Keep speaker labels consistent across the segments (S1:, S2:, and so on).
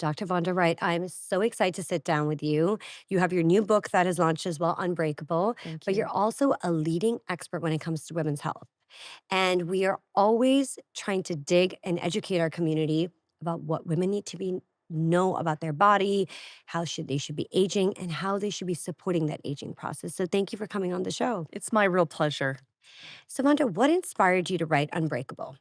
S1: Dr. Vonda Wright. I'm so excited to sit down with you. You have your new book that has launched as well, Unbreakable,
S2: Thank
S1: but you're
S2: you.
S1: also a leading expert when it comes to women's health. And we are always trying to dig and educate our community about what women need to be know about their body, how should they should be aging, and how they should be supporting that aging process. So thank you for coming on the show.
S2: It's my real pleasure.
S1: So Vonda, what inspired you to write Unbreakable?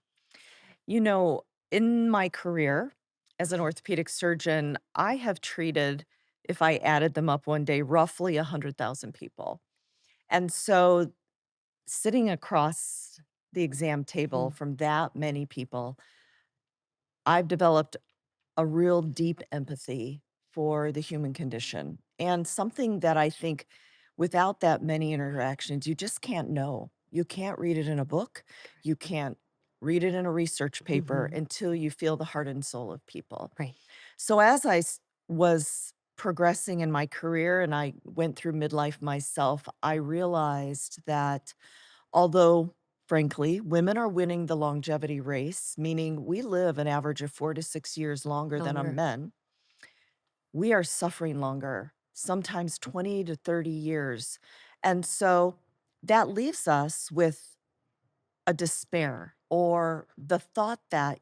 S2: You know, in my career as an orthopedic surgeon, I have treated, if I added them up one day, roughly 100,000 people. And so sitting across the exam table
S1: Mm,
S2: from that many people, I've developed a real deep empathy for the human condition and something that I think without that many interactions, you just can't know. You can't read it in a book. You can't read it in a research paper
S1: mhm,
S2: until you feel the heart and soul of people.
S1: right.
S2: So as was progressing in my career and I went through midlife myself, I realized that although, frankly, women are winning the longevity race, meaning we live an average of 4 to 6 years longer than our
S1: Longer.
S2: men, we are suffering longer, sometimes 20 to 30 years. And so that leaves us with a despair or the thought that,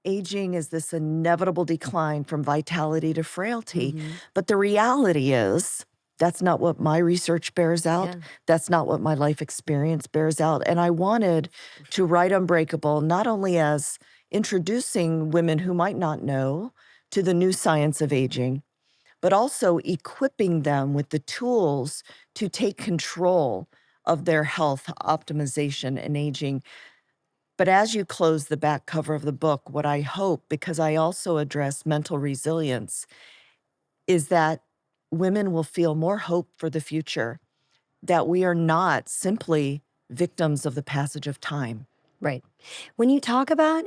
S2: aging is this inevitable decline from vitality to frailty.
S1: Mhm.
S2: But the reality is, that's not what my research bears out.
S1: Yeah,
S2: That's not what my life experience bears out. And I wanted to write Unbreakable not only as introducing women who might not know to the new science of aging, but also equipping them with the tools to take control of their health optimization and aging. But as you close the back cover of the book, what I hope, because I also address mental resilience, is that women will feel more hope for the future, that we are not simply victims of the passage of time.
S1: right. When you talk about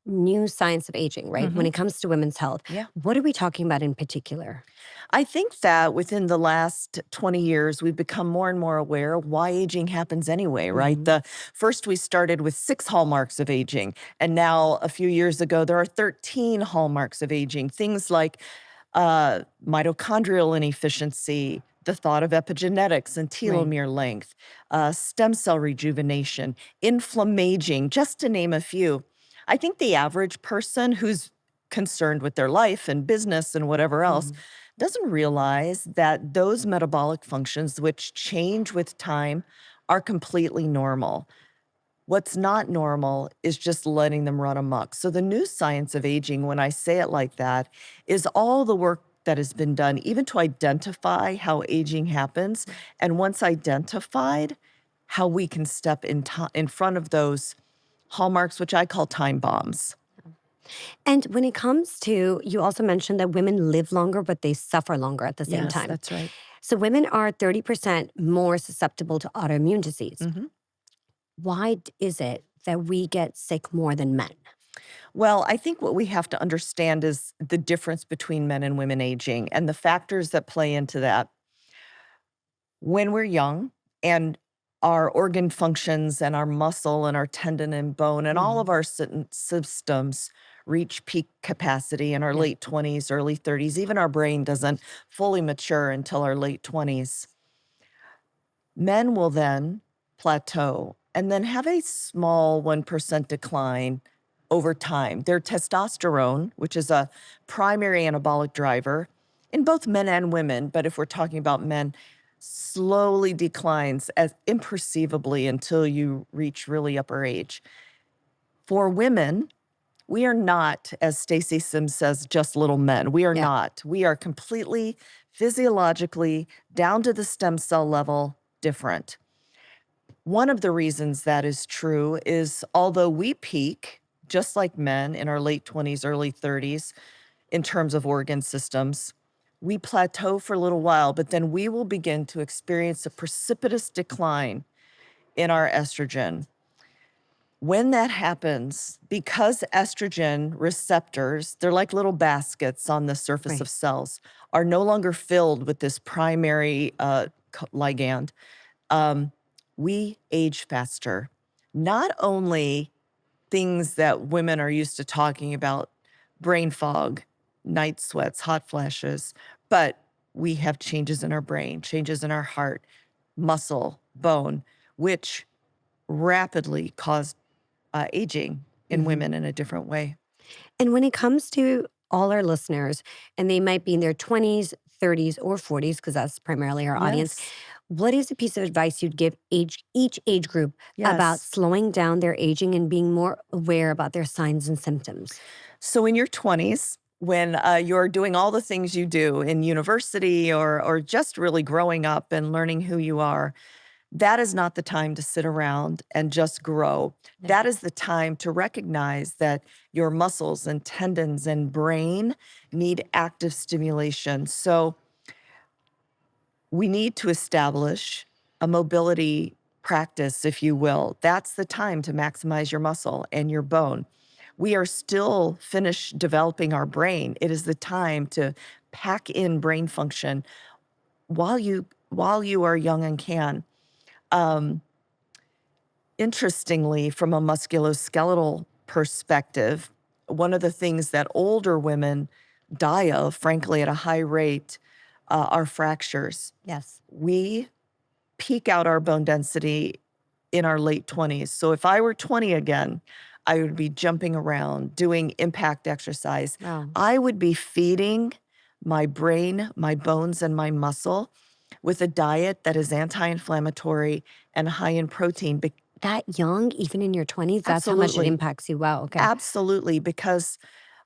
S1: new science of aging, right? When
S2: Mhm.
S1: it comes to women's health,
S2: Yeah.
S1: what are we talking about in particular?
S2: I think that within the last 20 years, we've become more and more aware of why aging happens anyway, right?
S1: Mhm.
S2: The first we started with 6 hallmarks of aging, and now a few years ago there are 13 hallmarks of aging. Things like mitochondrial inefficiency, the thought of epigenetics and
S1: Right.
S2: telomere length, stem cell rejuvenation, inflammaging, just to name a few. I think the average person who's concerned with their life and business and whatever else
S1: Mhm.
S2: doesn't realize that those metabolic functions, which change with time, are completely normal. What's not normal is just letting them run amok. So, the new science of aging, when I say it like that, is all the work that has been done, even to identify how aging happens. And once identified, how we can step in front of those hallmarks, which I call time bombs.
S1: And when it comes to, you also mentioned that women live longer, but they suffer longer at the same
S2: Yes,
S1: time.
S2: that's right.
S1: So women are 30% more susceptible to autoimmune disease.
S2: Mhm.
S1: Is it that we get sick more than men?
S2: Well, I think what we have to understand is the difference between men and women aging and the factors that play into that. When we're young and our organ functions and our muscle and our tendon and bone and all of
S1: Mhm.
S2: our systems reach peak capacity in our
S1: Yeah.
S2: late 20s, early 30s. Even our brain doesn't fully mature until our late 20s. Men will then plateau and then have a small 1% decline over time. Their testosterone, which is a primary anabolic driver in both men and women, but if we're talking about men, slowly declines as imperceivably until you reach really upper age. For women, we are not, as Stacy Sims says, just little men. We are
S1: Yeah.
S2: not. We are completely physiologically down to the stem cell level different. One of the reasons that is true is although we peak, just like men in our late 20s, early 30s, in terms of organ systems, we plateau for a little while, but then we will begin to experience a precipitous decline in our estrogen. When that happens, because estrogen receptors, they're like little baskets on the surface of
S1: Right.
S2: cells, are no longer filled with this primary ligand, um, we age faster. Not only things that women are used to talking about, brain fog, night sweats, hot flashes, but we have changes in our brain, changes in our heart, muscle, bone, which rapidly cause aging in
S1: Mhm.
S2: women in a different way.
S1: And when it comes to all our listeners, and they might be in their 20s, 30s, or 40s, because that's primarily our audience,
S2: Yes.
S1: what is a piece of advice you'd give each age group about
S2: Yes.
S1: slowing down their aging and being more aware about their signs and symptoms?
S2: So in your 20s, when you're doing all the things you do in university or just really growing up and learning who you are, that is not the time to sit around and just grow.
S1: Yeah.
S2: That is the time to recognize that your muscles and tendons and brain need active stimulation. So we need to establish a mobility practice, if you will. That's the time to maximize your muscle and your bone. We are still finished developing our brain. It is the time to pack in brain function while you are young and can. Um, Interestingly, from a musculoskeletal perspective, one of the things that older women die of, frankly, at a high rate, are fractures.
S1: Yes.
S2: We peak out our bone density in our late 20s. So if I were 20 again, I would be jumping around, doing impact exercise.
S1: Wow.
S2: I would be feeding my brain, my bones, and my muscle with a diet that is anti-inflammatory and high in protein.
S1: That young, even in your 20s, that's how much it
S2: Absolutely.
S1: impacts you. Wow. Okay.
S2: Absolutely, because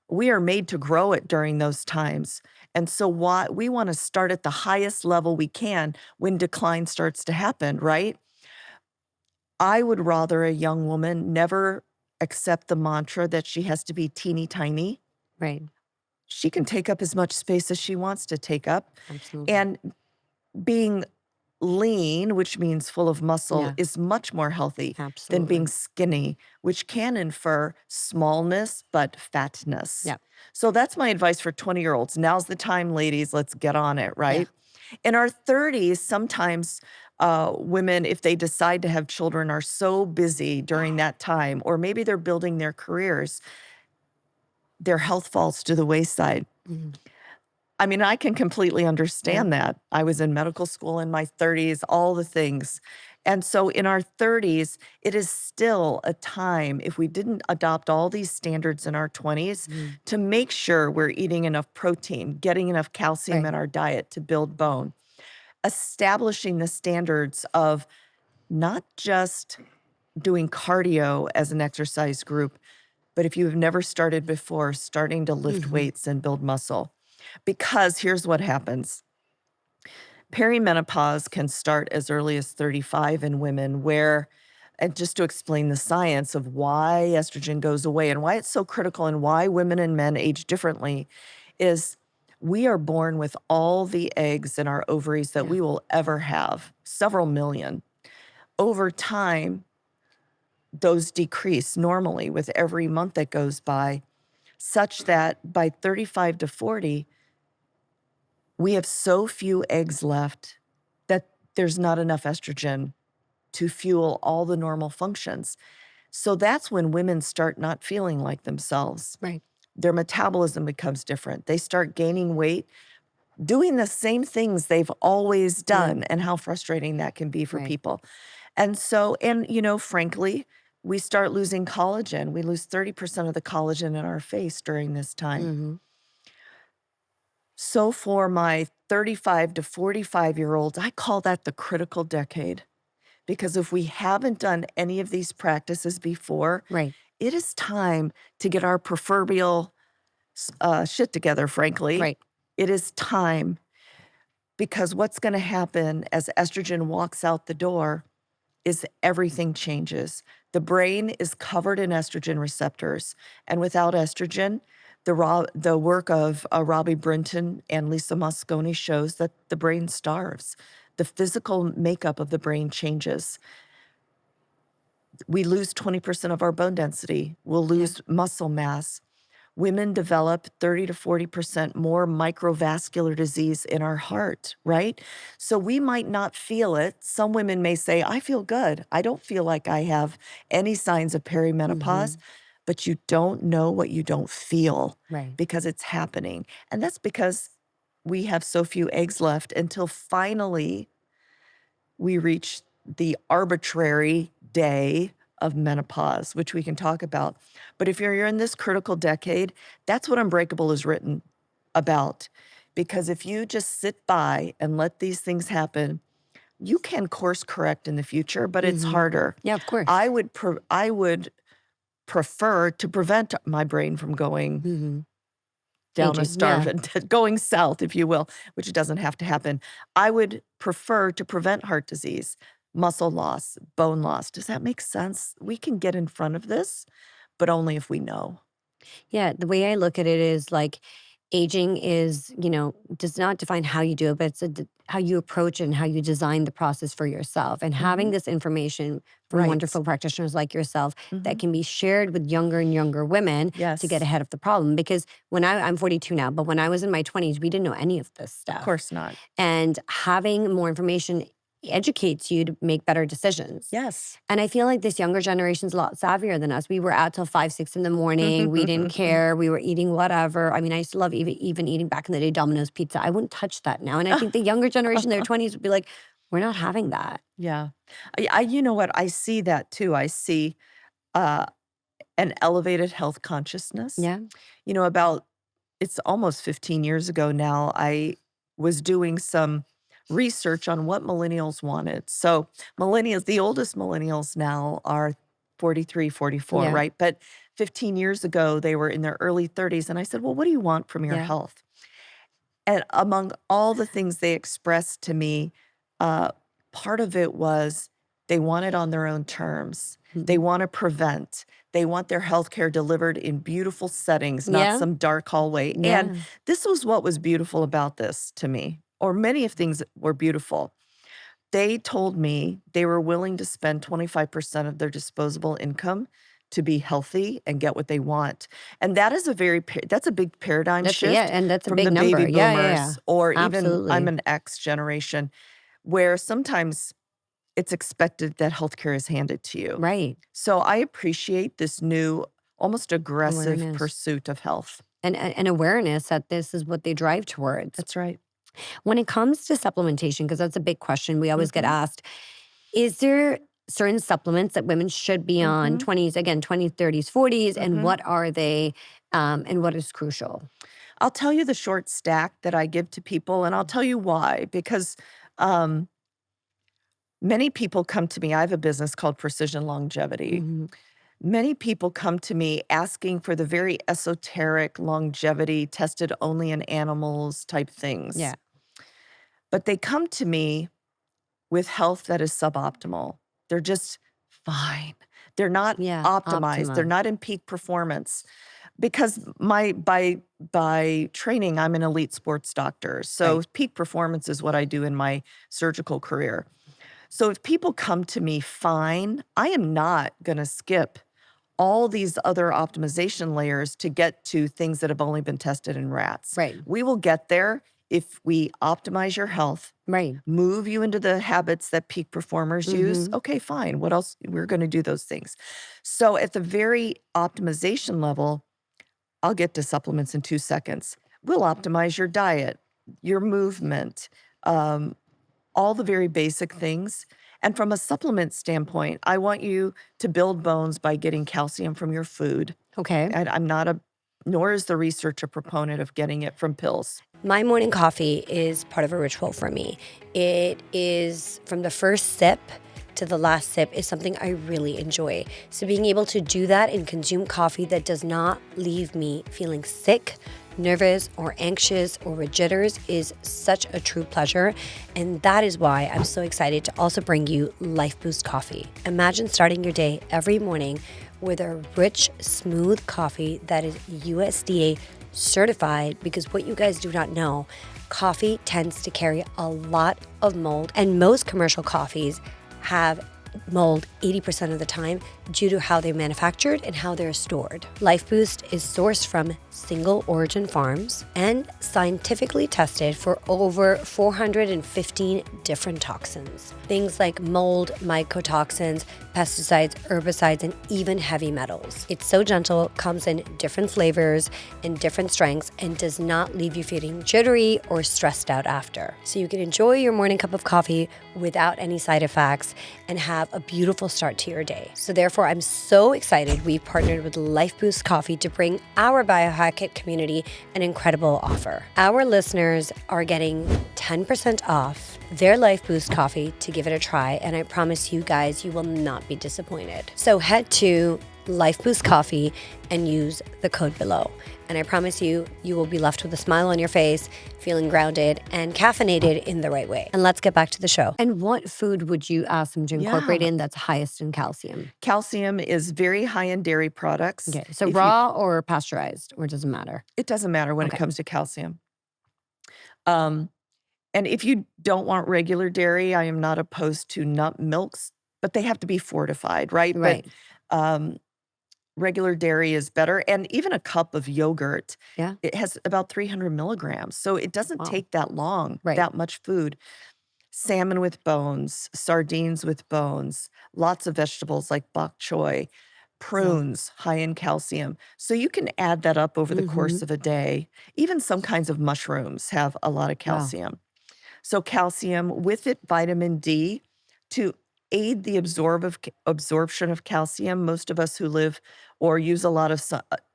S2: we are made to grow it during those times. And so we want to start at the highest level we can when decline starts to happen, right? I would rather a young woman never accept the mantra that she has to be teeny tiny.
S1: Right.
S2: She can take up as much space as she wants to take up.
S1: Absolutely.
S2: And being lean, which means full of muscle,
S1: Yeah.
S2: is much more healthy than being
S1: Absolutely.
S2: skinny, which can infer smallness but fatness.
S1: Yeah.
S2: So that's my advice for 20-year-olds. Now's the time, ladies. Let's get on it,
S1: Yeah.
S2: right? In our 30s, sometimes women, if they decide to have children, are so busy during that time, or maybe they're building their careers, their health falls to the wayside.
S1: Mhm.
S2: I mean, I can completely
S1: Yeah.
S2: understand that. I was in medical school in my 30s, all the things. And so in our 30s, it is still a time, if we didn't adopt all these standards in our 20s,
S1: Mhm.
S2: to make sure we're eating enough protein, getting enough calcium
S1: Right.
S2: in our diet to build bone, establishing the standards of not just doing cardio as an exercise group, but if you've never started before, starting to lift
S1: Mhm.
S2: weights and build muscle. Because here's what happens. Perimenopause can start as early as 35 in women, where, and just to explain the science of why estrogen goes away and why it's so critical and why women and men age differently, is we are born with all the eggs in our ovaries that
S1: Yeah.
S2: we will ever have, several million. Over time, those decrease normally with every month that goes by, such that by 35 to 40, we have so few eggs left that there's not enough estrogen to fuel all the normal functions. So that's when women start not feeling like themselves.
S1: Right.
S2: Their metabolism becomes different. They start gaining weight, doing the same things they've always
S1: Yeah.
S2: done, and how frustrating that can be for
S1: Right.
S2: people. And so, and frankly, we start losing collagen. We lose 30% of the collagen in our face during this time.
S1: Mhm.
S2: So for my 35 to 45-year-olds, I call that the critical decade, because if we haven't done any of these practices before,
S1: Right.
S2: it is time to get our proverbial shit together, frankly.
S1: Right.
S2: It is time, because what's going to happen as estrogen walks out the door is everything changes. The brain is covered in estrogen receptors, and without estrogen, the work of Robbie Brinton and Lisa Mosconi shows that the brain starves. The physical makeup of the brain changes. We lose 20% of our bone density. We'll
S1: Yeah.
S2: lose muscle mass. Women develop 30 to 40% more microvascular disease in our heart, right? So we might not feel it. Some women may say, I feel good. I don't feel like I have any signs of perimenopause.
S1: Mhm.
S2: but you don't know what you don't feel
S1: Right.
S2: because it's happening. And that's because we have so few eggs left until finally we reach the arbitrary day of menopause, which we can talk about. But if you're in this critical decade, that's what Unbreakable is written about. Because if you just sit by and let these things happen, you can course correct in the future, but it's
S1: Mhm.
S2: harder.
S1: Yeah, of course.
S2: I would prefer to prevent my brain from going
S1: Mhm.
S2: down a
S1: Aging, yeah.
S2: going south, if you will, which doesn't have to happen. I would prefer to prevent heart disease, muscle loss, bone loss. Does that make sense? We can get in front of this, but only if we know.
S1: Yeah, the way I look at it is like aging is, does not define how you do it, but how you approach it and how you design the process for yourself. And having
S2: Mhm.
S1: this information from
S2: Right.
S1: wonderful practitioners like yourself that
S2: Mhm.
S1: can be shared with younger and younger women to get
S2: Yes.
S1: ahead of the problem. Because I'm 42 now, but when I was in my 20s, we didn't know any of this
S2: Of
S1: stuff.
S2: course not.
S1: And having more information educates you to make better decisions.
S2: Yes.
S1: And I feel like this younger generation's a lot savvier than us. We were out till 5, 6 in the morning. We didn't care. We were eating whatever. I mean, I used to love even eating back in the day Domino's pizza. I wouldn't touch that now. And I think the younger generation, their 20s, would be like, we're not having that.
S2: Yeah. You know what? I see that too. I see uh, an elevated health consciousness.
S1: Yeah.
S2: About it's almost 15 years ago now, I was doing some research on what millennials wanted. So, millennials, the oldest millennials now are 43, 44,
S1: Yeah.
S2: right? But 15 years ago, they were in their early 30s. And I said, well, what do you want from your
S1: Yeah.
S2: health? And among all the things they expressed to me, uh, part of it was they want it on their own terms. They
S1: Mhm.
S2: want to prevent. They want their healthcare delivered in beautiful settings, not
S1: Yeah.
S2: some dark hallway. And
S1: Yeah.
S2: this was what was beautiful about this to me, or many of things were beautiful. They told me they were willing to spend 25% of their disposable income to be healthy and get what they want. And that is that's a big paradigm shift
S1: And that's a
S2: from
S1: big
S2: the baby
S1: number. Yeah. Yeah. Yeah.
S2: boomers, or even I'm
S1: Absolutely.
S2: an X generation, where sometimes it's expected that healthcare is handed to you.
S1: Right.
S2: So I appreciate this new, almost aggressive
S1: Awareness.
S2: pursuit of health.
S1: And awareness that this is what they drive towards.
S2: That's right.
S1: When it comes to supplementation, because that's a big question we always get
S2: Mhm,
S1: asked, is there certain supplements that women should be on
S2: mhm,
S1: 20s, again, 20s, 30s, 40s, and
S2: mhm.
S1: what are they and what is crucial?
S2: I'll tell you the short stack that I give to people, and I'll tell you why, because um, many people come to me. I have a business called Precision Longevity.
S1: Hmm.
S2: Many people come to me asking for the very esoteric longevity, tested only in animals type
S1: Yeah.
S2: things. But they come to me with health that is suboptimal. They're just fine. They're not
S1: Yeah.
S2: optimized. They're
S1: Optima.
S2: not in peak performance. Because my by training, I'm an elite sports doctor. So
S1: Right.
S2: peak performance is what I do in my surgical career. So if people come to me fine, I am not going to skip all these other optimization layers to get to things that have only been tested in rats.
S1: Right.
S2: We will get there if we optimize your health,
S1: Right.
S2: move you into the habits that peak performers use.
S1: Hmm.
S2: Okay, fine. What else? We're going to do those things. So at the very optimization level, I'll get to supplements in 2 seconds. We'll optimize your diet, your movement, um, all the very basic things. And from a supplement standpoint, I want you to build bones by getting calcium from your food.
S1: Okay.
S2: And nor is the research a proponent of getting it from pills.
S1: My morning coffee is part of a ritual for me. It is from the first sip to the last sip is something I really enjoy. So being able to do that and consume coffee that does not leave me feeling sick, nervous, or anxious, or with jitters is such a true pleasure. And that is why I'm so excited to also bring you Life Boost Coffee. Imagine starting your day every morning with a rich, smooth coffee that is USDA certified, because what you guys do not know, coffee tends to carry a lot of mold, and most commercial coffees have mold 80% of the time due to how they're manufactured and how they're stored. Life Boost is sourced from single origin farms, and scientifically tested for over 415 different toxins. Things like mold, mycotoxins, pesticides, herbicides, and even heavy metals. It's so gentle, comes in different flavors and different strengths, and does not leave you feeling jittery or stressed out after. So you can enjoy your morning cup of coffee without any side effects and have a beautiful start to your day. So therefore, I'm so excited we've partnered with Life Boost Coffee to bring our Biohack It community an incredible offer. Our listeners are getting 10% off their Life Boost coffee to give it a try, and I promise you guys, you will not be disappointed. So head to Life Boost Coffee and use the code below. And I promise you, you will be left with a smile on your face, feeling grounded and caffeinated in the right way. And let's get back to the show. And what food would you ask them to incorporate in that's highest in calcium?
S2: Calcium is very high in dairy products.
S1: Okay, so raw or pasteurized, or does it matter?
S2: It doesn't matter when it comes to calcium. And if you don't want regular dairy, I am not opposed to nut milks, but they have to be fortified, right?
S1: Right.
S2: But regular dairy is better. And even a cup of yogurt, it has about 300 milligrams. So it doesn't take that long, that much food. Salmon with bones, sardines with bones, lots of vegetables like bok choy, prunes, high in calcium. So you can add that up over the course of a day. Even some kinds of mushrooms have a lot of calcium. So calcium, with it, vitamin D to aid the absorption of calcium. Most of us who live or use a lot of,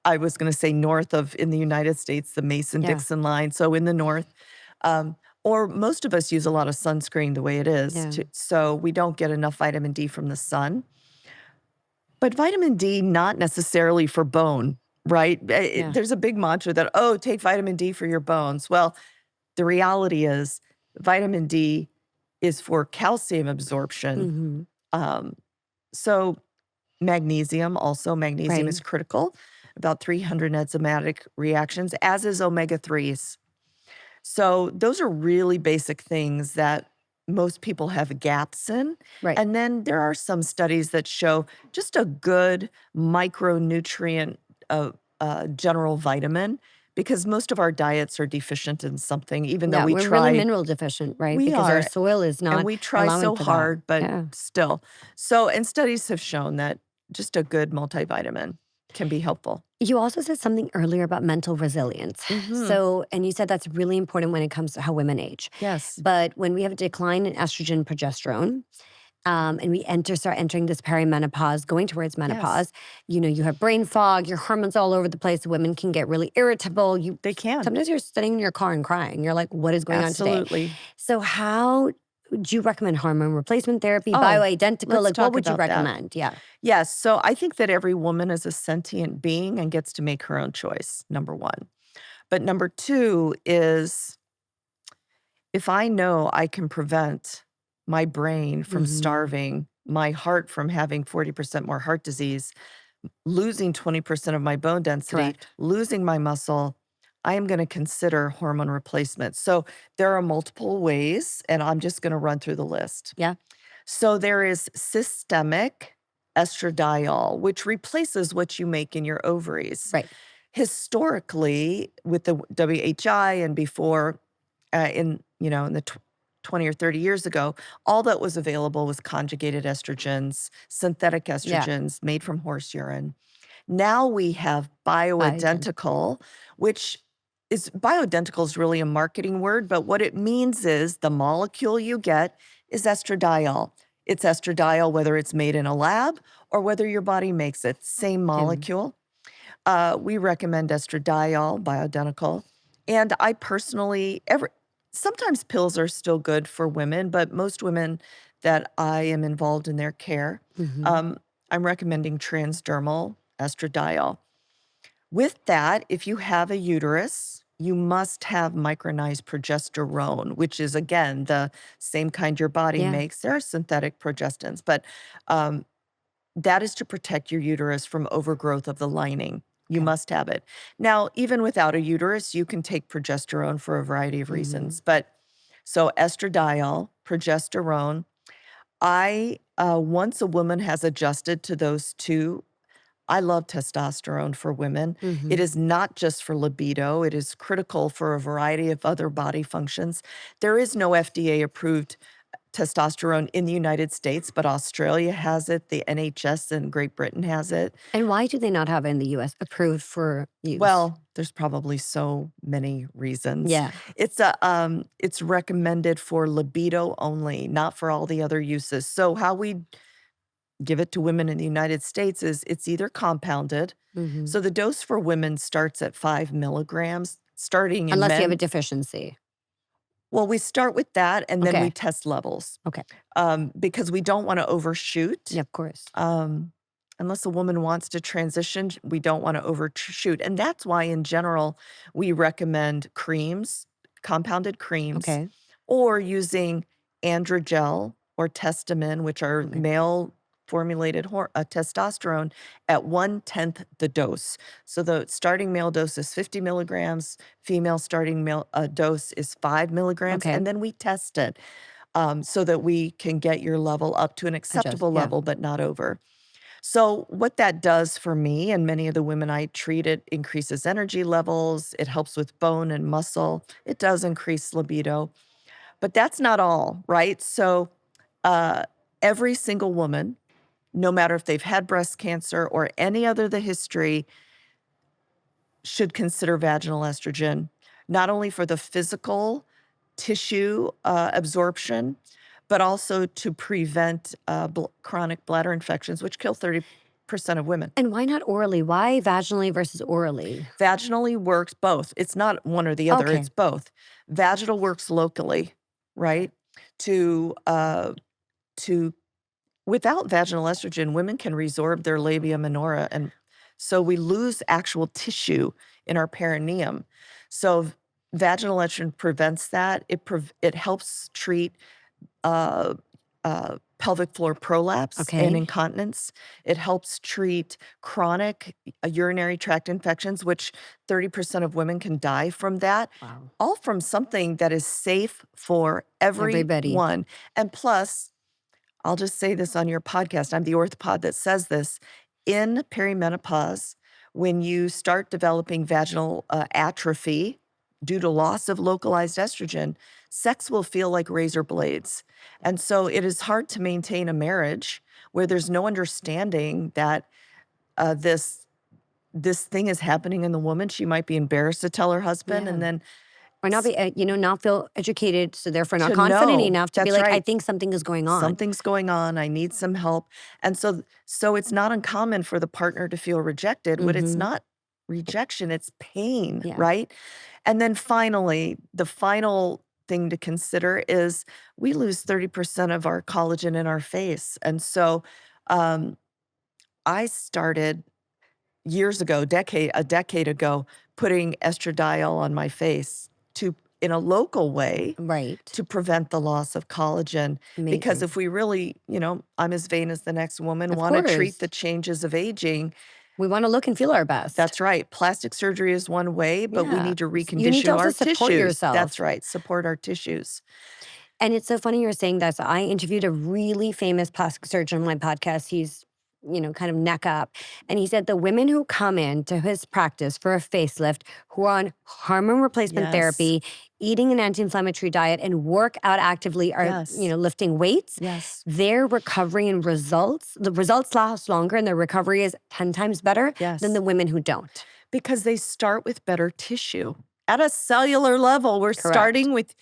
S2: I was going to say north of, in the United States, the Mason-Dixon line, so in the north, or most of us use a lot of sunscreen the way it is, so we don't get enough vitamin D from the sun. But vitamin D, not necessarily for bone, right? There's a big mantra that, oh, take vitamin D for your bones. Well, the reality is vitamin D is for calcium absorption. So magnesium also, magnesium is critical, about 300 enzymatic reactions, as is omega-3s. So those are really basic things that most people have gaps in. And then there are some studies that show just a good micronutrient general vitamin, because most of our diets are deficient in something, even though we
S1: we're
S2: try.
S1: really mineral deficient, right?
S2: We
S1: Because
S2: are,
S1: our soil is not
S2: and we try
S1: allowing
S2: so
S1: for
S2: hard, but
S1: that.
S2: still. So, and studies have shown that just a good multivitamin can be helpful.
S1: You also said something earlier about mental resilience. So, and you said that's really important when it comes to how women age.
S2: Yes.
S1: But when we have a decline in estrogen, progesterone, and we start entering this perimenopause, going towards menopause, you know, you have brain fog, your hormones all over the place. Women can get really irritable.
S2: They can.
S1: Sometimes you're sitting in your car and crying. You're like, what is going on today?
S2: Absolutely.
S1: So how do you recommend hormone replacement therapy,
S2: Oh,
S1: bioidentical?
S2: let's
S1: Like,
S2: talk
S1: what would you
S2: about that.
S1: recommend?
S2: Yes. So I think that every woman is a sentient being and gets to make her own choice, number one. But number two is, if I know I can prevent my brain from starving, my heart from having 40% more heart disease, losing 20% of my bone density, losing my muscle, I am going to consider hormone replacement. So there are multiple ways, and I'm just going to run through the list. So there is systemic estradiol, which replaces what you make in your ovaries. Historically, with the WHI and before, in the 20 or 30 years ago, all that was available was conjugated estrogens, synthetic estrogens made from horse urine. Now we have bioidentical, which is, bioidentical is really a marketing word, but what it means is the molecule you get is estradiol. It's estradiol whether it's made in a lab or whether your body makes it, same molecule. We recommend estradiol, bioidentical. And I personally, sometimes pills are still good for women, but most women that I am involved in their care, I'm recommending transdermal estradiol. With that, if you have a uterus, you must have micronized progesterone, which is, again, the same kind your body makes. There are synthetic progestins, but that is to protect your uterus from overgrowth of the lining. You must have it. Now, even without a uterus, you can take progesterone for a variety of reasons. But so estradiol, progesterone, once a woman has adjusted to those two, I love testosterone for women. It
S1: Mhm.
S2: is not just for libido, it is critical for a variety of other body functions. There is no FDA approved testosterone in the United States, but Australia has it, the NHS in Great Britain has it.
S1: And why do they not have it in the US approved for use?
S2: Well, there's probably so many reasons.
S1: Yeah.
S2: It's recommended for libido only, not for all the other uses. So how we give it to women in the United States is it's either compounded.
S1: Mhm.
S2: So the dose for women starts at 5 milligrams, starting in
S1: Unless you have a
S2: men.
S1: deficiency.
S2: Well, we start with that and then we
S1: Okay.
S2: test levels,
S1: Okay.
S2: because we don't want to overshoot.
S1: Yeah, of course.
S2: Um, unless a woman wants to transition, we don't want to overshoot. And that's why, in general, we recommend creams, compounded creams,
S1: Okay.
S2: or using androgel or Testomin, which are
S1: Okay.
S2: male formulated testosterone at 1/10 the dose. So the starting male dose is 50 milligrams, female starting male dose is 5 milligrams,
S1: Okay.
S2: and then we test it so that we can get your level up to an
S1: Adjust.
S2: acceptable
S1: Yeah.
S2: level, but not over. So, what that does for me and many of the women I treat, it increases energy levels, it helps with bone and muscle, it does increase libido, but that's not all, right? So, uh, every single woman, no matter if they've had breast cancer or any other the history, should consider vaginal estrogen, not only for the physical tissue absorption, but also to prevent chronic bladder infections, which kill 30% of women.
S1: And why not orally? Why vaginally versus orally?
S2: Vaginally works both. It's not one or the other,
S1: Okay.
S2: it's both. Vaginal works locally,
S1: Okay.
S2: right? To to without vaginal estrogen, women can resorb their labia minora, and so we lose actual tissue in our perineum. So vaginal estrogen prevents that. It helps treat uh, pelvic floor prolapse and
S1: Okay.
S2: incontinence. It helps treat chronic urinary tract infections, which 30% of women can die from that,
S1: Wow.
S2: all from something that is safe for
S1: Everybody.
S2: everyone. And plus, I'll just say this on your podcast. I'm the orthopod that says this. In perimenopause, when you start developing vaginal atrophy due to loss of localized estrogen, sex will feel like razor blades. And so it is hard to maintain a marriage where there's no understanding that this thing is happening in the woman. She might be embarrassed to tell her husband,
S1: Yeah.
S2: and then
S1: Or not
S2: s-
S1: be, not feel educated, so therefore not
S2: to
S1: confident
S2: know
S1: enough to be
S2: that's
S1: like, I
S2: right.
S1: think something is going on.
S2: Something's going on, I need some help, and so it's not uncommon for the partner to feel rejected, but it's
S1: Mhm.
S2: not rejection, it's pain,
S1: Yeah.
S2: right? And then finally, the final thing to consider is we lose 30% of our collagen in our face, and so, um, I started years ago, a decade ago, putting estradiol on my face to in a local way
S1: Right.
S2: to prevent the loss of collagen. Because
S1: Amazing.
S2: if we really, I'm as vain as the next woman,
S1: Of
S2: want to treat the
S1: course.
S2: changes of aging,
S1: We wanna look and feel our best.
S2: that's right. Plastic surgery is one way, but we
S1: Yeah.
S2: need to
S1: You need to
S2: recondition
S1: also
S2: our
S1: support
S2: tissues. That's
S1: yourself.
S2: right. Support our tissues.
S1: And it's so funny you're saying that. So I interviewed a really famous plastic surgeon on my podcast. He's, kind of neck up. And he said the women who come in to his practice for a facelift, who are on hormone replacement
S2: Yes.
S1: therapy, eating an anti-inflammatory diet, and work out actively are,
S2: Yes.
S1: lifting weights,
S2: Yes.
S1: their recovery and the results last longer and their recovery is 10 times better than
S2: Yes.
S1: the women who don't.
S2: Because they start with better tissue. At a cellular level, we're
S1: Correct.
S2: starting with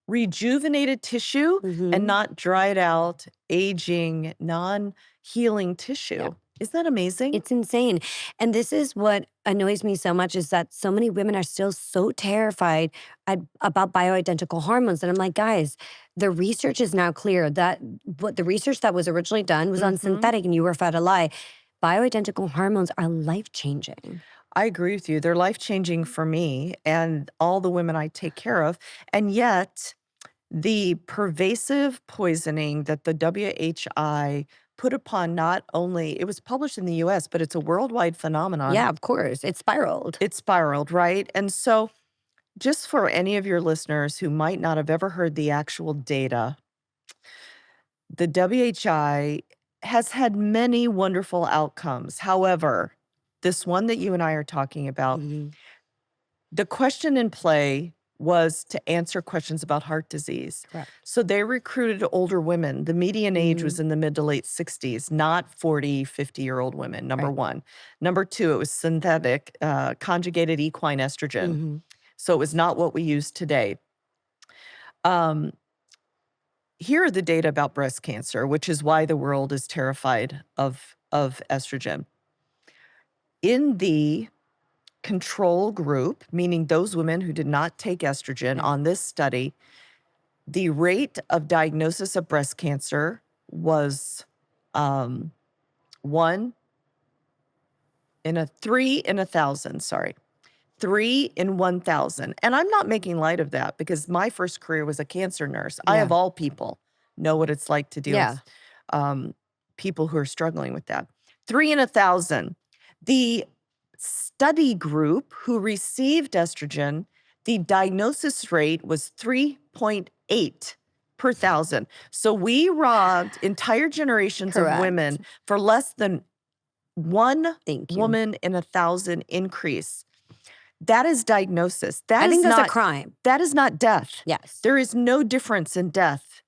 S2: rejuvenated tissue and
S1: Hmm.
S2: not dried out, aging, non-healing
S1: Yeah.
S2: tissue. Isn't that amazing?
S1: It's insane. And this is what annoys me so much is that so many women are still so terrified about bioidentical hormones. And I'm like, guys, the research is now clear that what the research that was originally done was on
S2: Mhm.
S1: synthetic and you were fed a lie. Bioidentical hormones are life changing.
S2: I agree with you. They're life-changing for me and all the women I take care of, and yet the pervasive poisoning that the WHI put upon not only it was published in the US, but it's a worldwide phenomenon.
S1: Yeah, of course. It spiraled.
S2: It spiraled, right? And so, just for any of your listeners who might not have ever heard the actual data, the WHI has had many wonderful outcomes. However, this one that you and I are talking about,
S1: Mhm.
S2: the question in play was to answer questions about heart disease.
S1: Correct.
S2: So they recruited older women. The median age was
S1: Mhm.
S2: in the mid to late 60s, not 40, 50-year-old women, number
S1: Right.
S2: one. Number two, it was synthetic, conjugated equine estrogen.
S1: Mhm.
S2: So it was not what we use today. Um, Here are the data about breast cancer, which is why the world is terrified of estrogen. In the control group, meaning those women who did not take estrogen
S1: Yeah.
S2: on this study, the rate of diagnosis of breast cancer was 1 in a 3 in 1,000, sorry. 3 in 1,000. And I'm not making light of that because my first career was a cancer nurse. I,
S1: Yeah.
S2: of all people, know what it's like to deal
S1: Yeah.
S2: with people who are struggling with that. 3 in 1,000. The study group who received estrogen, the diagnosis rate was 3.8 per thousand. So we robbed entire generations of
S1: Correct.
S2: women for less than one
S1: Thank you.
S2: woman in 1,000 increase. That is diagnosis.
S1: I think that's a crime.
S2: That is not death.
S1: Yes.
S2: There is no difference in death.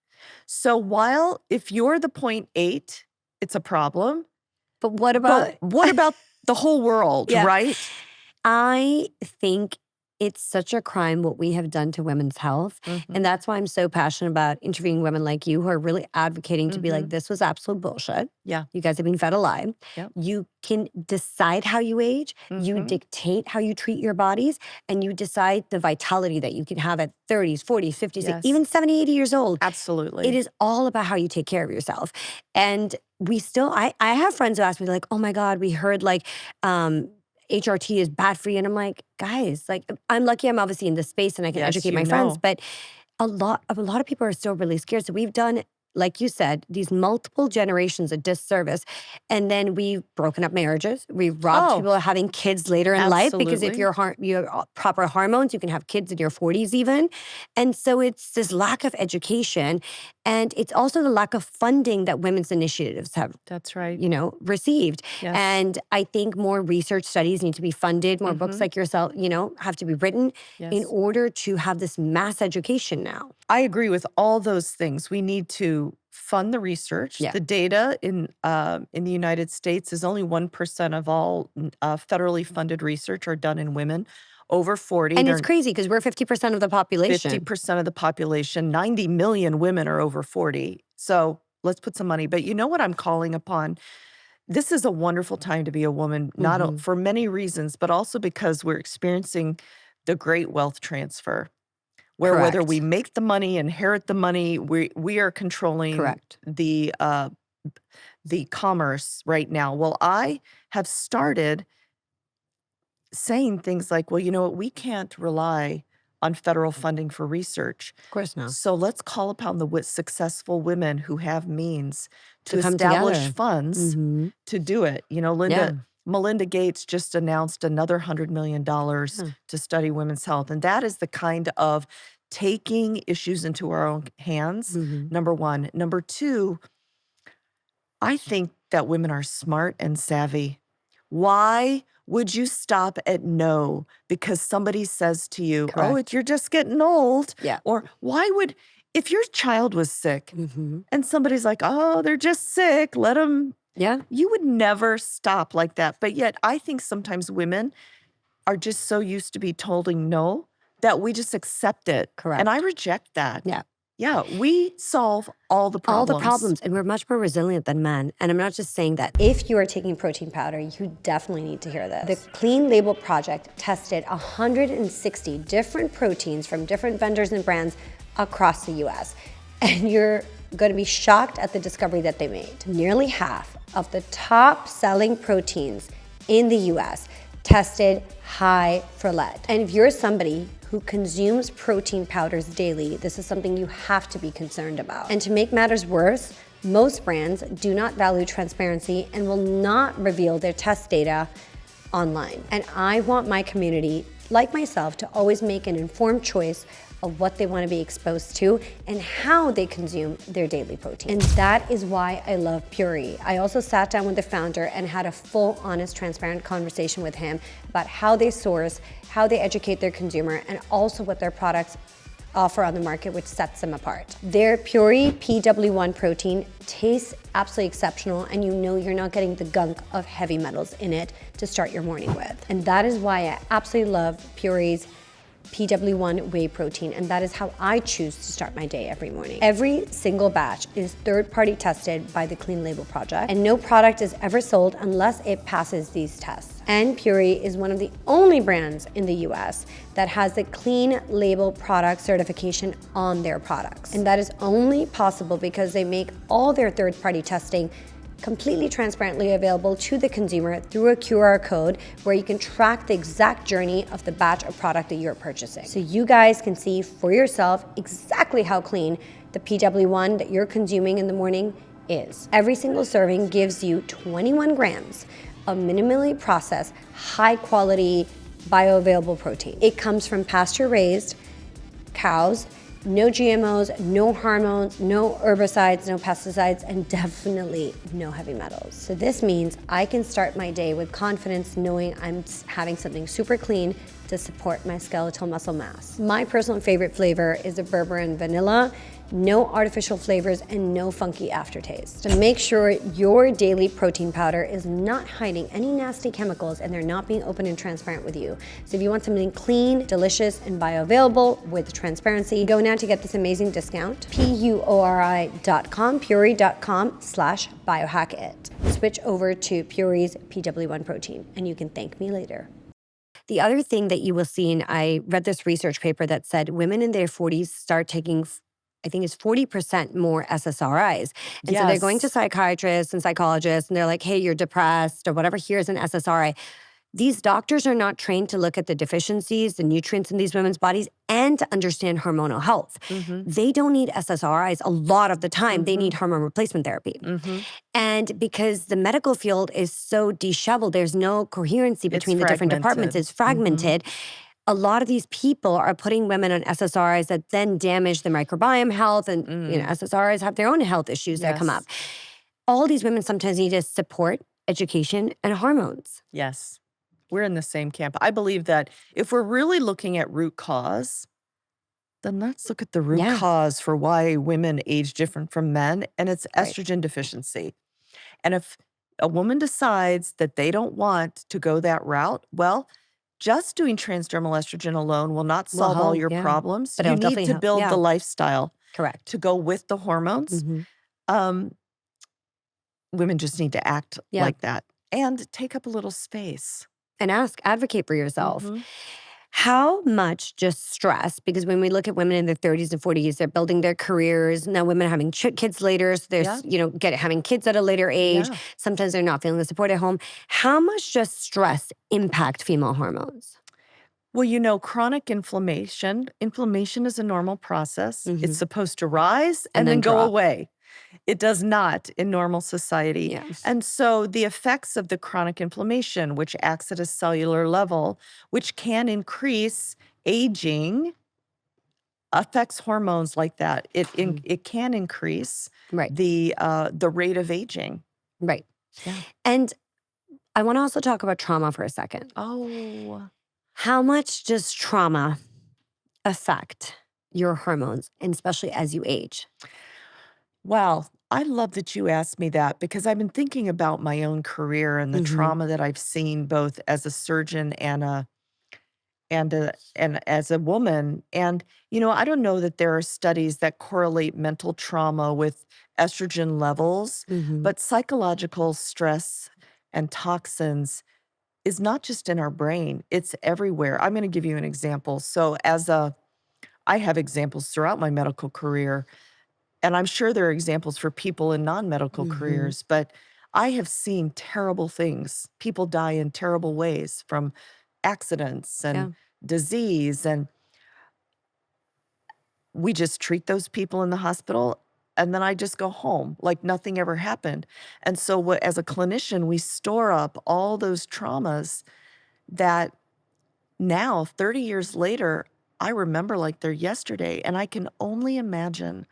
S2: So while if you're the 0.8, it's a problem.
S1: But what
S2: But
S1: about
S2: what about the whole world,
S1: Yeah.
S2: right?
S1: I think it's such a crime what we have done to women's health.
S2: Mhm.
S1: And that's why I'm so passionate about interviewing women like you who are really advocating to be like, this was absolute bullshit.
S2: Yeah.
S1: You guys have been fed a lie.
S2: Yep.
S1: You can decide how you age, you
S2: Mhm.
S1: dictate how you treat your bodies, and you decide the vitality that you can have at 30s, 40s, 50s,
S2: Yes.
S1: even 70, 80 years old.
S2: Absolutely.
S1: It is all about how you take care of yourself. And we still, I have friends who ask me like, oh my God, we heard like, HRT is bad for you. And I'm like, guys, like I'm lucky I'm obviously in this space and I can
S2: Yes,
S1: educate
S2: you
S1: my friends,
S2: know.
S1: but a lot of people are still really scared. So we've done, like you said, these multiple generations a disservice. And then we've broken up marriages. We've robbed
S2: Oh,
S1: people of having kids later in life because if
S2: absolutely.
S1: you're proper hormones, you can have kids in your 40s even. And so it's this lack of education. And it's also the lack of funding that women's initiatives have
S2: That's right.
S1: received.
S2: Yes.
S1: And I think more research studies need to be funded, more books
S2: Mhm.
S1: like yourself, have to be written in
S2: Yes.
S1: order to have this mass education now.
S2: I agree with all those things. We need to fund the research.
S1: Yeah.
S2: The data in the United States is only 1% of all federally funded research are done in women over 40.
S1: And
S2: They're
S1: it's crazy because we're 50% of the population.
S2: 50% of the population. 90 million women are over 40. So let's put some money. But you know what I'm calling upon? This is a wonderful time to be a woman, not
S1: Mhm.
S2: for many reasons, but also because we're experiencing the great wealth transfer where whether we
S1: Correct.
S2: make the money, inherit the money, we are controlling
S1: Correct.
S2: the commerce right now. Well, I have started saying things like, well, you know what, we can't rely on federal funding for research.
S1: Of course not.
S2: So let's call upon the successful women who have means
S1: To
S2: to
S1: come
S2: establish
S1: together.
S2: funds
S1: Mhm.
S2: to do it.
S1: Yeah.
S2: Melinda Gates just announced another $100 million
S1: Yeah.
S2: to study women's health. And that is the kind of taking issues into our own hands,
S1: Mhm.
S2: number one. Number two, I think that women are smart and savvy. Why would you stop at no because somebody says to you, oh,
S1: Correct.
S2: you're just getting old?
S1: Yeah.
S2: Or if your child was sick
S1: Mhm.
S2: and somebody's like, oh, they're just sick, let them,
S1: Yeah.
S2: you would never stop like that. But yet I think sometimes women are just so used to be told no that we just accept it. And I
S1: Correct.
S2: reject that.
S1: Yeah.
S2: Yeah, we solve all the
S1: All the
S2: problems.
S1: problems, and we're much more resilient than men. And I'm not just saying that. If you are taking protein powder, you definitely need to hear this. The Clean Label Project tested 160 different proteins from different vendors and brands across the US. And you're going to be shocked at the discovery that they made. Nearly half of the top selling proteins in the US tested high for lead. And if you're somebody who consumes protein powders daily, this is something you have to be concerned about. And to make matters worse, most brands do not value transparency and will not reveal their test data online. And I want my community like myself, to always make an informed choice of what they want to be exposed to and how they consume their daily protein. And that is why I love Puri. I also sat down with the founder and had a full, honest, transparent conversation with him about how they source, how they educate their consumer, and also what their products offer on the market, which sets them apart. Their Puri PW1 protein tastes absolutely exceptional, and you know you're not getting the gunk of heavy metals in it to start your morning with. And that is why I absolutely love Puri's PW1 whey protein, and that is how I choose to start my day every morning. Every single batch is third-party tested by the Clean Label Project, and no product is ever sold unless it passes these tests. And Puri is one of the only brands in the US that has the Clean Label product certification on their products. And that is only possible because they make all their third-party testing completely transparently available to the consumer through a QR code where you can track the exact journey of the batch of product that you're purchasing. So you guys can see for yourself exactly how clean the PW1 that you're consuming in the morning is. Every single serving gives you 21 grams of minimally processed, high quality, bioavailable protein. It comes from pasture raised cows, no GMOs, no hormones, no herbicides, no pesticides, and definitely no heavy metals. So this means I can start my day with confidence knowing I'm having something super clean to support my skeletal muscle mass. My personal favorite flavor is the berberine vanilla, no artificial flavors and no funky aftertaste. So make sure your daily protein powder is not hiding any nasty chemicals and they're not being open and transparent with you. So if you want something clean, delicious, and bioavailable with transparency, go now to get this amazing discount, PURI.com, Puri.com/biohackit. Switch over to Puri's PW1 protein and you can thank me later. The other thing that you will see, and I read this research paper that said women in their 40s start taking, I think it's 40% more SSRIs. And so they're going to
S2: Yes.
S1: psychiatrists and psychologists and they're like, hey, you're depressed or whatever, here's an SSRI. These doctors are not trained to look at the deficiencies, the nutrients in these women's bodies, and to understand hormonal health.
S2: Mhm.
S1: They don't need SSRIs a lot of the time. They need
S2: Mhm.
S1: hormone replacement therapy.
S2: Mhm.
S1: And because the medical field is so disheveled, there's no coherency
S2: It's
S1: between the different departments,
S2: fragmented.
S1: it's
S2: Mhm.
S1: fragmented. A lot of these people are putting women on SSRIs that then damage the microbiome health, and
S2: Mm.
S1: SSRIs have their own health issues that come up.
S2: Yes.
S1: All these women sometimes need is support, education, and hormones.
S2: Yes. We're in the same camp. I believe that if we're really looking at root cause, then let's look at the root
S1: Yeah,
S2: cause for why women age different from men, and it's
S1: right.
S2: estrogen deficiency. And if a woman decides that they don't want to go that route, well, just doing transdermal estrogen alone will not
S1: Will
S2: solve all
S1: help,
S2: your
S1: yeah.
S2: problems.
S1: But
S2: You
S1: it'll
S2: need
S1: definitely
S2: to
S1: help.
S2: build the
S1: Yeah,
S2: lifestyle
S1: correct.
S2: to go with the hormones.
S1: Hmm.
S2: Um, Women just need to act
S1: Yeah.
S2: like that and take up a little space.
S1: And advocate for yourself.
S2: Mhm.
S1: How much just stress, because when we look at women in their 30s and 40s, they're building their careers. Now women are having kids later, so
S2: Yeah,
S1: there's, having kids at a later age.
S2: yeah.
S1: Sometimes they're not feeling the support at home. How much does stress impact female hormones?
S2: Well, chronic inflammation is a normal process. It's
S1: Hmm.
S2: supposed to rise
S1: And
S2: and
S1: then
S2: then go
S1: drop.
S2: away. It does not in normal society.
S1: Yeah.
S2: And so the effects of the chronic inflammation, which acts at a cellular level, which can increase aging, affects hormones like that.
S1: Mhm.
S2: It can increase
S1: Right.
S2: the rate of aging.
S1: Right.
S2: Yeah.
S1: And I want to also talk about trauma for a second.
S2: Oh.
S1: How much does trauma affect your hormones, and especially as you age?
S2: Well, I love that you asked me that because I've been thinking about my own career and the
S1: Hmm.
S2: trauma that I've seen both as a surgeon and as a woman. And I don't know that there are studies that correlate mental trauma with estrogen levels,
S1: Hmm.
S2: but psychological stress and toxins is not just in our brain, it's everywhere. I'm going to give you an example. I have examples throughout my medical career, and I'm sure there are examples for people in non-medical
S1: Hmm.
S2: careers, but I have seen terrible things. People die in terrible ways from accidents and
S1: Yeah.
S2: disease, and we just treat those people in the hospital, and then I just go home like nothing ever happened. And so as a clinician, we store up all those traumas that now, 30 years later, I remember like they're yesterday, and I can only imagine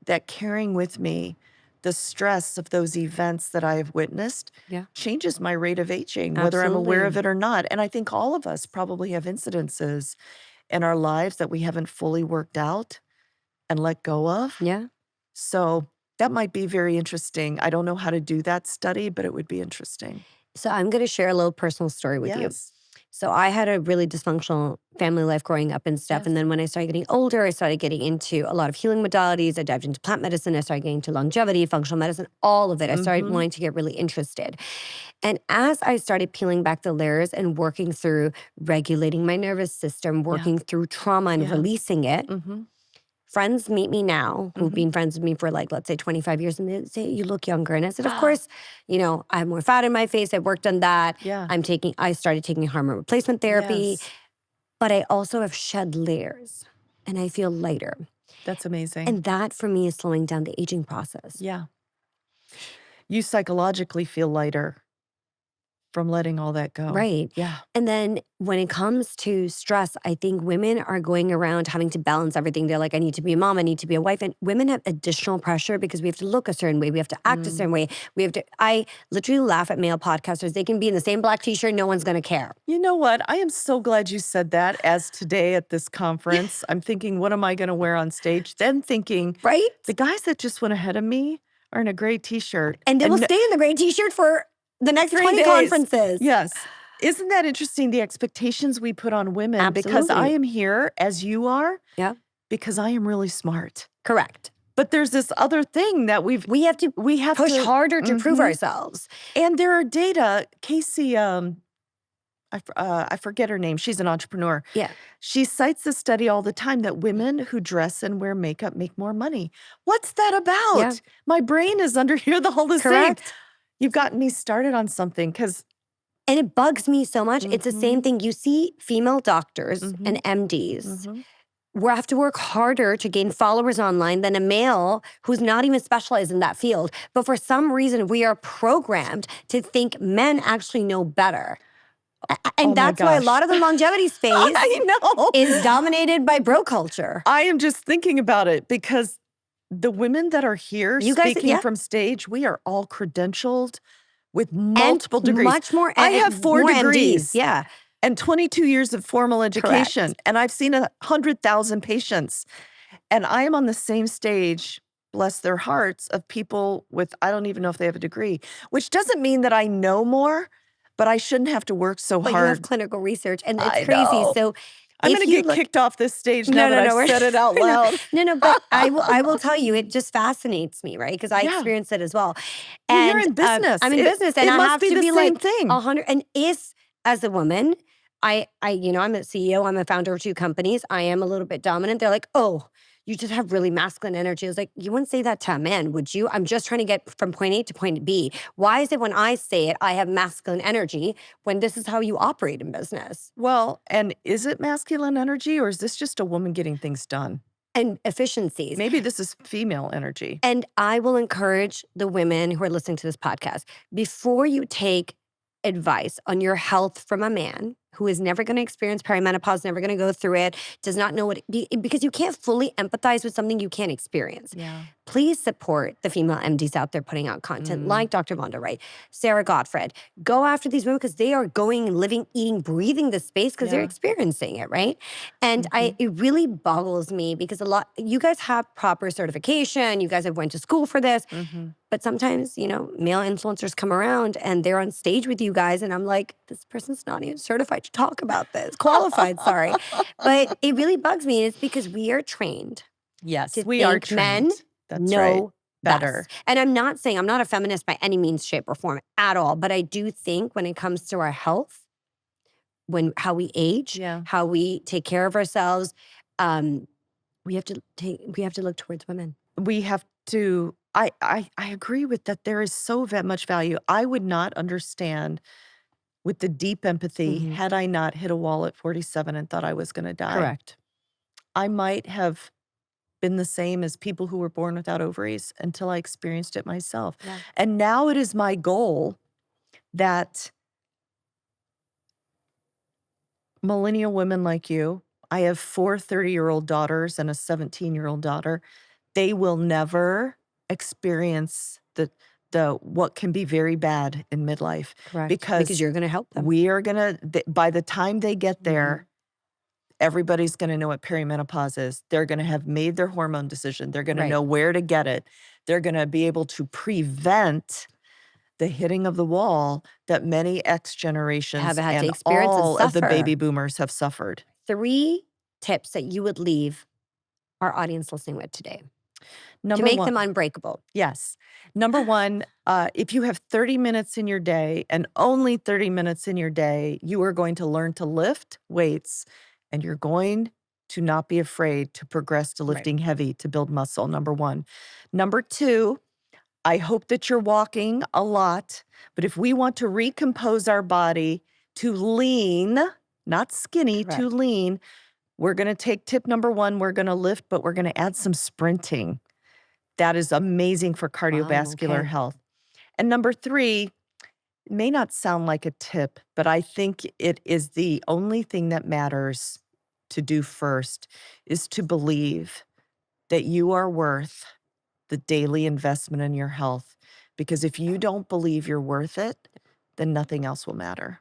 S2: that carrying with me the stress of those events that I have witnessed
S1: Yeah.
S2: changes my rate of aging, whether I'm aware of
S1: Absolutely.
S2: it or not. And I think all of us probably have incidences in our lives that we haven't fully worked out and let go of.
S1: Yeah.
S2: So that might be very interesting. I don't know how to do that study, but it would be interesting.
S1: So I'm going to share a little personal story with you.
S2: Yes.
S1: So I had a really dysfunctional family life growing up and stuff.
S2: Yes.
S1: And then when I started getting older, I started getting into a lot of healing modalities. I dived into plant medicine. I started getting into longevity, functional medicine, all of it. I started
S2: Mhm.
S1: wanting to get really interested. And as I started peeling back the layers and working through regulating my nervous system,
S2: Yeah.
S1: working through trauma and
S2: Yeah.
S1: releasing it,
S2: Mhm.
S1: friends meet me now who've
S2: Mhm.
S1: been friends with me for like, let's say 25 years, and they say, you look younger. And I said, of course, I have more fat in my face. I've worked on that.
S2: Yeah.
S1: I started taking hormone replacement therapy,
S2: Yes.
S1: but I also have shed layers and I feel lighter.
S2: That's amazing.
S1: And that for me is slowing down the aging process.
S2: Yeah. You psychologically feel lighter from letting all that go.
S1: Right.
S2: Yeah.
S1: And then when it comes to stress, I think women are going around having to balance everything. They're like, I need to be a mom, I need to be a wife. And women have additional pressure because we have to look a certain way, we have to act a
S2: Mm.
S1: certain way. I literally laugh at male podcasters. They can be in the same black t-shirt, no one's gonna care.
S2: You know what? I am so glad you said that, as today at this conference, I'm thinking, what am I gonna wear on stage? Then thinking,
S1: Right?
S2: the guys that just went ahead of me are in a gray t-shirt.
S1: And they will
S2: no-
S1: stay in the gray t-shirt for the next
S2: 3
S1: 20
S2: days.
S1: conferences.
S2: Yes. Isn't that interesting, the expectations we put on women? Because I
S1: Absolutely.
S2: am here, as you are,
S1: Yeah.
S2: because I am really smart.
S1: Correct.
S2: But there's this other thing that
S1: We have to
S2: we have
S1: push
S2: to
S1: harder to prove
S2: Mhm.
S1: ourselves.
S2: And there are data. Casey, I forget her name. She's an entrepreneur.
S1: Yeah.
S2: She cites the study all the time that women who dress and wear makeup make more money. What's that about?
S1: Yeah.
S2: My brain is under here the whole time.
S1: Correct.
S2: You've gotten me started on something because
S1: And it bugs me so much. It's the same
S2: Mhm.
S1: thing. You see female doctors
S2: Mhm.
S1: and MDs
S2: Mhm.
S1: who have to work harder to gain followers online than a male who's not even specialized in that field. But for some reason, we are programmed to think men actually know better. And
S2: Oh my
S1: that's why a lot
S2: gosh.
S1: of the longevity space
S2: I know.
S1: is dominated by bro culture.
S2: I am just thinking about it because the women that are here
S1: You guys,
S2: speaking
S1: yeah.
S2: from stage, we are all credentialed with
S1: And
S2: multiple degrees.
S1: much more.
S2: I have 4
S1: more
S2: degrees.
S1: MDs. Yeah.
S2: And 22 years of formal education,
S1: Correct.
S2: and I've seen 100,000 patients, and I am on the same stage, bless their hearts, of people with I don't even know if they have a degree, which doesn't mean that I know more, but I shouldn't have to work so
S1: But you have
S2: hard.
S1: clinical research, and it's
S2: I
S1: crazy.
S2: know.
S1: So
S2: I'm
S1: if
S2: gonna
S1: you
S2: get
S1: look,
S2: kicked off this stage now that I've
S1: we're-
S2: said it out
S1: I know.
S2: loud.
S1: No, but I will tell you, it just fascinates me, right? Because I
S2: Yeah.
S1: experienced it as well.
S2: Well, you're
S1: And
S2: in business.
S1: I'm in
S2: It
S1: business, and
S2: it
S1: I
S2: must
S1: have
S2: be
S1: to
S2: the
S1: be
S2: same
S1: like
S2: thing.
S1: 100. And if as a woman, I'm a CEO, I'm a founder of 2 companies, I am a little bit dominant. They're like, oh, you just have really masculine energy. I was like, you wouldn't say that to a man, would you? I'm just trying to get from point A to point B. Why is it when I say it, I have masculine energy when this is how you operate in business?
S2: Well, and is it masculine energy, or is this just a woman getting things done?
S1: And efficiencies.
S2: Maybe this is female energy.
S1: And I will encourage the women who are listening to this podcast, before you take advice on your health from a man who is never going to experience perimenopause, never going to go through it, does not know because you can't fully empathize with something you can't experience.
S2: Yeah.
S1: Please support the female MDs out there putting out content like Dr. Vonda Wright, Sarah Gottfried. Go after these women because they are going, living, eating, breathing the space because they're
S2: Yeah.
S1: experiencing it, right? And it really boggles me because you guys have proper certification, you guys have went to school for this, but sometimes, male influencers come around and they're on stage with you guys and I'm like, this person's not even certified to talk about this, qualified, sorry. But it really bugs me. It's because we are trained
S2: Yes,
S1: to
S2: we are
S1: think men
S2: trained. That's
S1: know
S2: right. Better.
S1: best. And I'm not saying I'm not a feminist by any means, shape, or form at all. But I do think when it comes to our health, how we age,
S2: Yeah.
S1: how we take care of ourselves, we have to look towards women.
S2: We have to I agree with that. There is so much value. I would not understand with the deep empathy had I not hit a wall at 47 and thought I was gonna die.
S1: Correct.
S2: I might have been the same as people who were born without ovaries until I experienced it myself.
S1: Yeah.
S2: And now it is my goal that Millennial women like you, I have 4 30-year-old daughters and a 17-year-old daughter. They will never experience the what can be very bad in midlife
S1: Correct. Because
S2: because
S1: you're gonna help them.
S2: we are gonna by the time they get
S1: Mhm.
S2: there, everybody's gonna know what perimenopause is. They're gonna have made their hormone decision. They're gonna
S1: Right.
S2: know where to get it. They're gonna be able to prevent the hitting of the wall that many X
S1: Have
S2: generations
S1: had to
S2: and
S1: experience and
S2: all of the baby
S1: suffer.
S2: boomers have suffered.
S1: 3 tips that you would leave our audience listening with today to
S2: Number
S1: make them
S2: 1.
S1: unbreakable.
S2: Yes. Number 1, if you have 30 minutes in your day and only 30 minutes in your day, you are going to learn to lift weights and you're going to not be afraid to progress to
S1: Right.
S2: lifting heavy to build muscle, number 1. Number 2, I hope that you're walking a lot, but if we want to recompose our body to lean, not skinny, to
S1: Correct.
S2: lean, we're gonna take tip number 1, we're gonna lift, but we're gonna add some sprinting. That is amazing for
S1: Wow,
S2: cardiovascular
S1: okay.
S2: health. And number 3, it may not sound like a tip, but I think it is the only thing that matters to do first, is to believe that you are worth the daily investment in your health, because if you don't believe you're worth it, then nothing else will matter.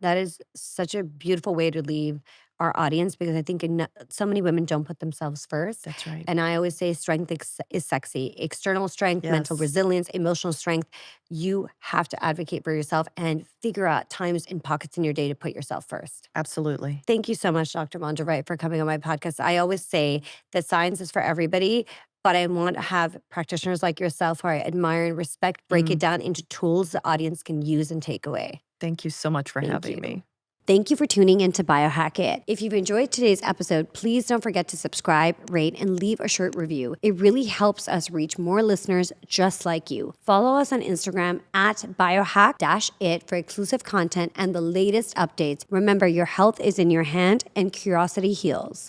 S1: That is such a beautiful way to leave our audience because I think so many women don't put themselves first.
S2: That's right.
S1: And I always say strength is sexy. External strength, mental
S2: Yes,
S1: resilience, emotional strength. You have to advocate for yourself and figure out times and pockets in your day to put yourself first.
S2: absolutely.
S1: Thank you so much, Dr. Vonda Wright, for coming on my podcast. I always say that science is for everybody, but I want to have practitioners like yourself who I admire and respect break it
S2: Mm,
S1: down into tools the audience can use and take away.
S2: thank you so much for
S1: Thank
S2: having
S1: you.
S2: me.
S1: Thank you for tuning in to Biohack It. If you've enjoyed today's episode, please don't forget to subscribe, rate, and leave a short review. It really helps us reach more listeners just like you. Follow us on Instagram at biohack-it for exclusive content and the latest updates. Remember, your health is in your hand and curiosity heals.